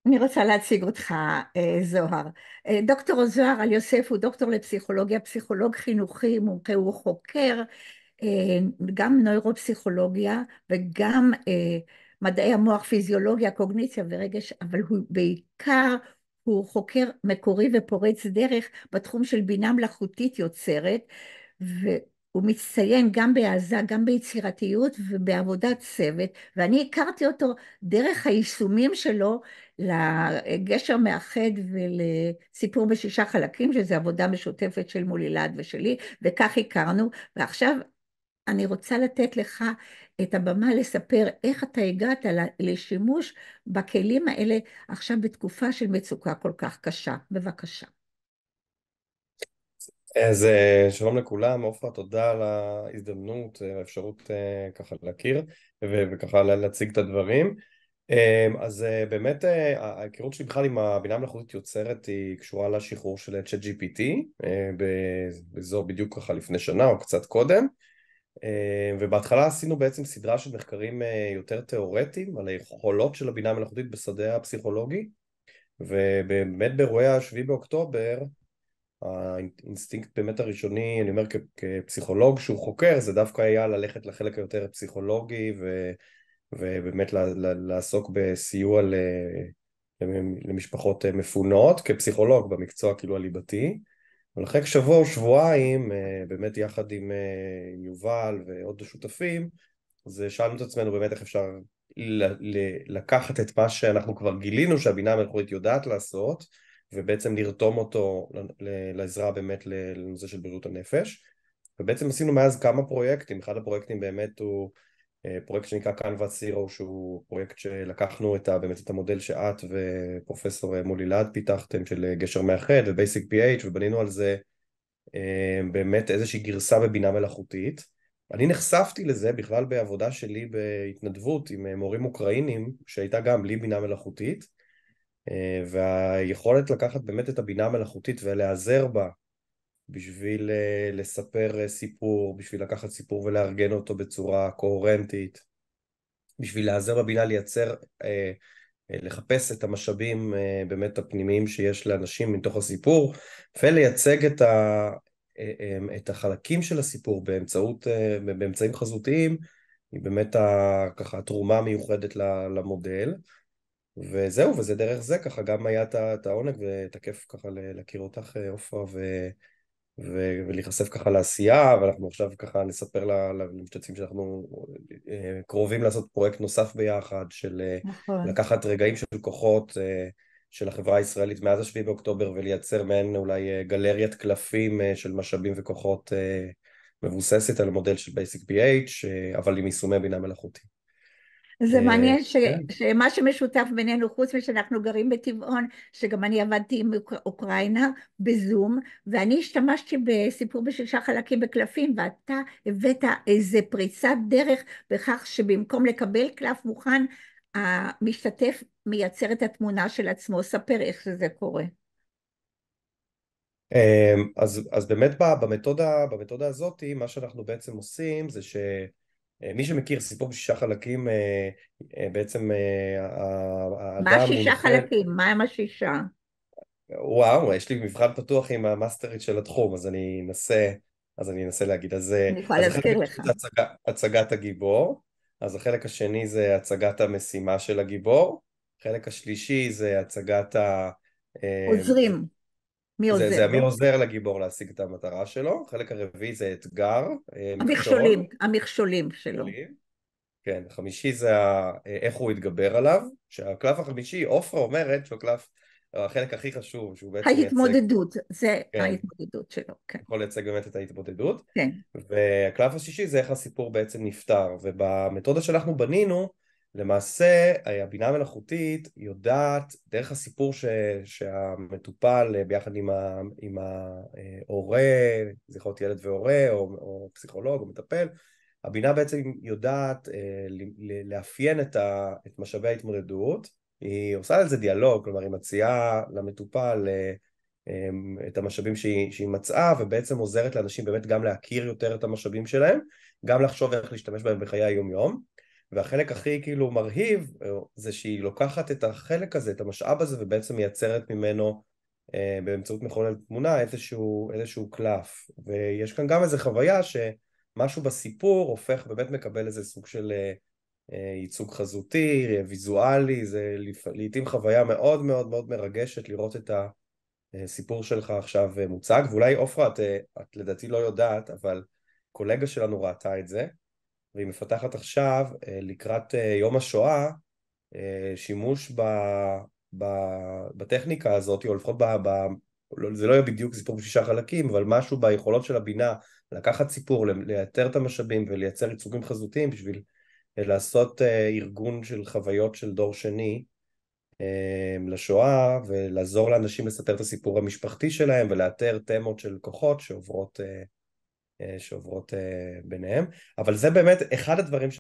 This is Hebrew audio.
אני רוצה להציג אותך, זוהר. דוקטור זוהר על יוסף הוא דוקטור לפסיכולוגיה, פסיכולוג חינוכי, מומחה, הוא חוקר גם נוירופסיכולוגיה וגם מדעי המוח, פיזיולוגיה, קוגניציה ורגש, אבל הוא בעיקר, הוא חוקר מקורי ופורץ דרך בתחום של בינה מלאכותית יוצרת, והוא מצטיין גם בהעזה, גם ביצירתיות ובעבודת צוות, ואני הכרתי אותו דרך היישומים שלו לגשר מאחד ולסיפור בשישה חלקים, שזו עבודה משותפת של מולילד ושלי, וכך הכרנו, ועכשיו אני רוצה לתת לך את הבמה לספר איך אתה הגעת לשימוש בכלים האלה עכשיו בתקופה של מצוקה כל כך קשה. בבקשה. אז שלום לכולם, עופרה, תודה על ההזדמנות, האפשרות ככה להכיר וככה להציג את הדברים. אז באמת ההיכרות שלי בכלל עם הבינה המלאכותית יוצרת היא קשורה לשחרור של ChatGPT באזור בדיוק ככה לפני שנה או קצת קודם, ובהתחלה עשינו בעצם סדרה של מחקרים יותר תיאורטיים על היכולות של הבינה המלאכותית בשדה הפסיכולוגי, ובאמת באירועי השביעי באוקטובר האינסטינקט באמת הראשוני, אני אומר כפסיכולוג שהוא חוקר, זה דווקא היה ללכת לחלק היותר פסיכולוגי ובאמת לעסוק בסיוע למשפחות מפונות כפסיכולוג במקצוע כאילו הליבתי. אבל אחרי שבוע או שבועיים באמת יחד עם יובל ועוד שותפים, אז שאלנו את עצמנו באמת איך אפשר לקחת את מה שאנחנו כבר גילינו שהבינה המלאכותית יודעת לעשות, ובעצם לרתום אותו לעזרה באמת לנושא של בריאות הנפש. ובעצם עשינו מאז כמה פרויקטים. אחד הפרויקטים באמת הוא פרויקט שנקרא Canvas Zero, שהוא פרויקט שלקחנו באמת את המודל שאת ופרופסור מולילד פיתחתם של גשר מאחד ו-Basic PH, ובנינו על זה באמת איזושהי גרסה בבינה מלאכותית. אני נחשפתי לזה בכלל בעבודה שלי בהתנדבות עם מורים אוקראינים, שהייתה גם בלי בינה מלאכותית, והיכולת לקחת באמת את הבינה המלאכותית ולהיעזר בה בשביל לספר סיפור, בשביל לקחת סיפור ולארגן אותו בצורה קוהרנטית, בשביל להיעזר בבינה לייצר, לחפש את המשאבים באמת הפנימיים שיש לאנשים מתוך הסיפור, ולייצג את החלקים של הסיפור באמצעים חזותיים, היא באמת ככה התרומה המיוחדת למודל. וזהו, וזה דרך זה ככה גם היה את העונג ואת הכיף ככה להכיר אותך, עופרה, ולהיחשף ככה לעשייה, ואנחנו עכשיו ככה נספר למשתתפים שאנחנו קרובים לעשות פרויקט נוסף ביחד, של נכון. לקחת רגעים של כוחות של החברה הישראלית מאז השביעי באוקטובר, ולייצר מעין אולי גלריית קלפים של משאבים וכוחות מבוססת על המודל של Basic PH, אבל עם יישומי בינה מלאכותית. זה מעניין כן. שמה שמשותף בינינו, חוץ משאנחנו גרים בטבעון, שגם אני עבדתי עם אוקראינה בזום, ואני השתמשתי בסיפור בשישה חלקים בקלפים, ואתה הבאת איזה פריצת דרך בכך שבמקום לקבל קלף מוכן, המשתתף מייצר את התמונה של עצמו. ספר איך שזה קורה. אז באמת במתודה הזאת, מה שאנחנו בעצם עושים זה שמי שמכיר סיפור בשישה חלקים, בעצם מה האדם השישה מונחה, חלקים? מה הם השישה? וואו, יש לי מבחן פתוח עם המאסטרית של התחום, אז אני אנסה להגיד. אני יכולה אז החלק להזכיר הראשון לך. זה הצגת הגיבור, אז החלק השני זה הצגת המשימה של הגיבור, החלק השלישי זה הצגת אה, עוזרים. מי עוזר זה מי לו? עוזר לגיבור להשיג את המטרה שלו. החלק הרביעי זה אתגר, מכשול, המכשולים שלו. מכשולים. כן, החמישי זה איך הוא יתגבר עליו, שהקלף החמישי, עופרה אומרת שהוא הקלף, החלק הכי חשוב, שהוא בעצם מייצג, ההתמודדות, זה כן, ההתמודדות שלו, כן. יכול לייצג באמת את ההתמודדות. כן. והקלף השישי זה איך הסיפור בעצם נפתר, ובמתודה שאנחנו בנינו, למעשה הבינה המלאכותית יודעת דרך הסיפור שהמטופל ביחד עם ההורה, זה יכול להיות ילד והורה או פסיכולוג או מטפל, הבינה בעצם יודעת לאפיין את משאבי ההתמודדות, היא עושה על זה דיאלוג, כלומר היא מציעה למטופל את המשאבים שהיא מצאה, ובעצם עוזרת לאנשים באמת גם להכיר יותר את המשאבים שלהם, גם לחשוב איך להשתמש בהם בחיי היום-יום. והחלק הכי כאילו מרהיב זה שהיא לוקחת את החלק הזה, את המשאב הזה, ובעצם מייצרת ממנו באמצעות מכונת תמונה איזשהו קלף. ויש כאן גם איזו חוויה שמשהו בסיפור הופך, באמת מקבל איזה סוג של ייצוג חזותי, ויזואלי. זה לעתים חוויה מאוד מאוד מאוד מרגשת לראות את הסיפור שלך עכשיו מוצג. ואולי עופרה, את לדעתי לא יודעת, אבל קולגה שלנו ראתה את זה, והיא מפתחת עכשיו לקראת יום השואה שימוש בטכניקה הזאת, או לפחות זה לא יהיה בדיוק סיפור ב6 חלקים, אבל משהו ביכולות של הבינה לקחת סיפור, לייתר את המשאבים ולייצר ייצוגים חזותיים בשביל לעשות ארגון של חוויות של דור שני לשואה, ולעזור לאנשים לספר את הסיפור המשפחתי שלהם ולאתר תמות של כוחות שעוברות ביניהם. אבל זה באמת אחד הדברים